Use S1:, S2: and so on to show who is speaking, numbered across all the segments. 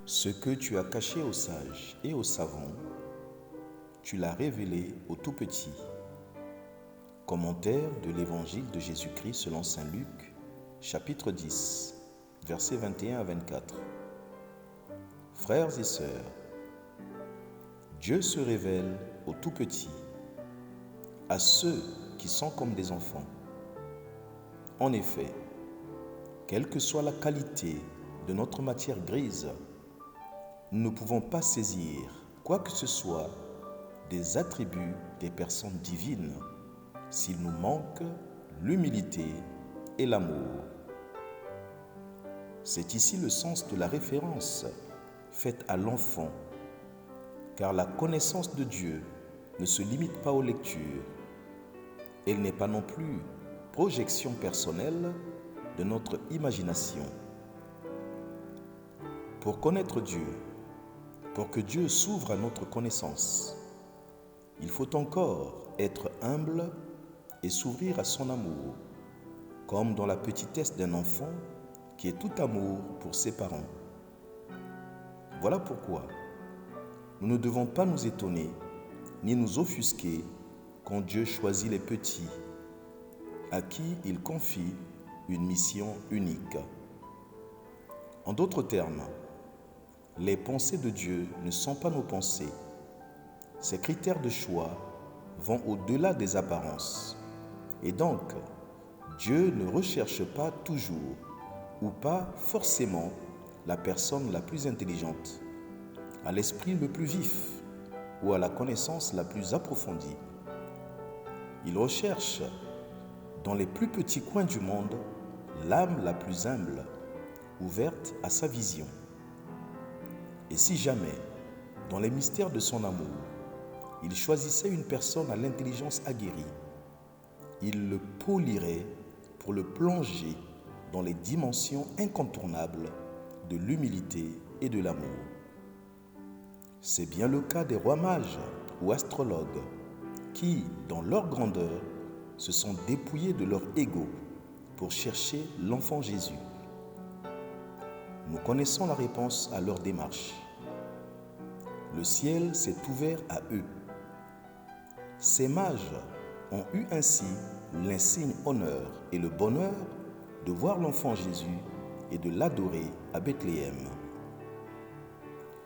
S1: Ce que tu as caché aux sages et aux savants, tu l'as révélé aux tout-petits. Commentaire de l'Évangile de Jésus-Christ selon saint Luc, chapitre 10, versets 21 à 24. Frères et sœurs, Dieu se révèle aux tout-petits, à ceux qui sont comme des enfants. En effet, quelle que soit la qualité de notre matière grise, nous ne pouvons pas saisir quoi que ce soit des attributs des personnes divines s'il nous manque l'humilité et l'amour. C'est ici le sens de la référence faite à l'enfant, car la connaissance de Dieu ne se limite pas aux lectures. Elle n'est pas non plus projection personnelle de notre imagination. Pour connaître Dieu, pour que Dieu s'ouvre à notre connaissance, il faut encore être humble et s'ouvrir à son amour, comme dans la petitesse d'un enfant qui est tout amour pour ses parents. Voilà pourquoi nous ne devons pas nous étonner ni nous offusquer quand Dieu choisit les petits, à qui il confie une mission unique. En d'autres termes, les pensées de Dieu ne sont pas nos pensées. Ses critères de choix vont au-delà des apparences. Et donc, Dieu ne recherche pas toujours ou pas forcément la personne la plus intelligente, à l'esprit le plus vif ou à la connaissance la plus approfondie. Il recherche dans les plus petits coins du monde l'âme la plus humble, ouverte à sa vision. Et si jamais, dans les mystères de son amour, il choisissait une personne à l'intelligence aguerrie, il le polirait pour le plonger dans les dimensions incontournables de l'humilité et de l'amour. C'est bien le cas des rois mages ou astrologues qui, dans leur grandeur, se sont dépouillés de leur ego pour chercher l'enfant Jésus. Nous connaissons la réponse à leur démarche. Le ciel s'est ouvert à eux. Ces mages ont eu ainsi l'insigne honneur et le bonheur de voir l'enfant Jésus et de l'adorer à Bethléem.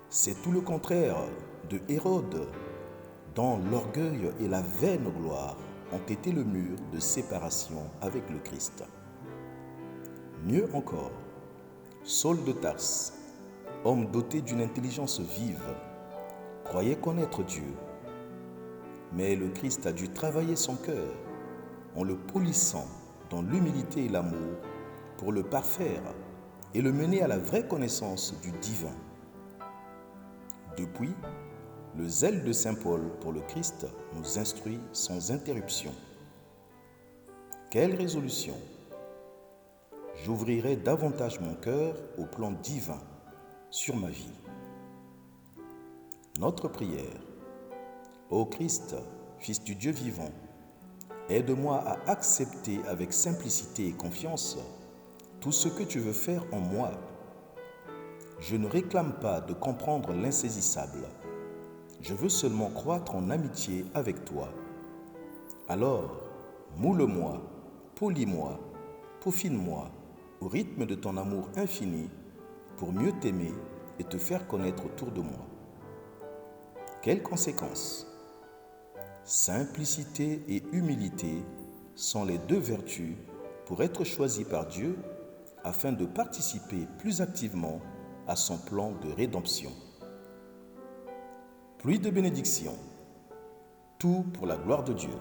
S1: C'est tout le contraire de Hérode, dont l'orgueil et la vaine gloire ont été le mur de séparation avec le Christ. Mieux encore, Saul de Tarse, homme doté d'une intelligence vive, croyait connaître Dieu. Mais le Christ a dû travailler son cœur en le polissant dans l'humilité et l'amour pour le parfaire et le mener à la vraie connaissance du divin. Depuis, le zèle de saint Paul pour le Christ nous instruit sans interruption. Quelle résolution! J'ouvrirai davantage mon cœur au plan divin sur ma vie. Notre prière. Ô Christ, Fils du Dieu vivant, aide-moi à accepter avec simplicité et confiance tout ce que tu veux faire en moi. Je ne réclame pas de comprendre l'insaisissable. Je veux seulement croître en amitié avec toi. Alors, moule-moi, polis-moi, peaufine-moi au rythme de ton amour infini pour mieux t'aimer et te faire connaître autour de moi. Quelles conséquences? Simplicité et humilité sont les deux vertus pour être choisies par Dieu afin de participer plus activement à son plan de rédemption. Pluie de bénédictions, tout pour la gloire de Dieu.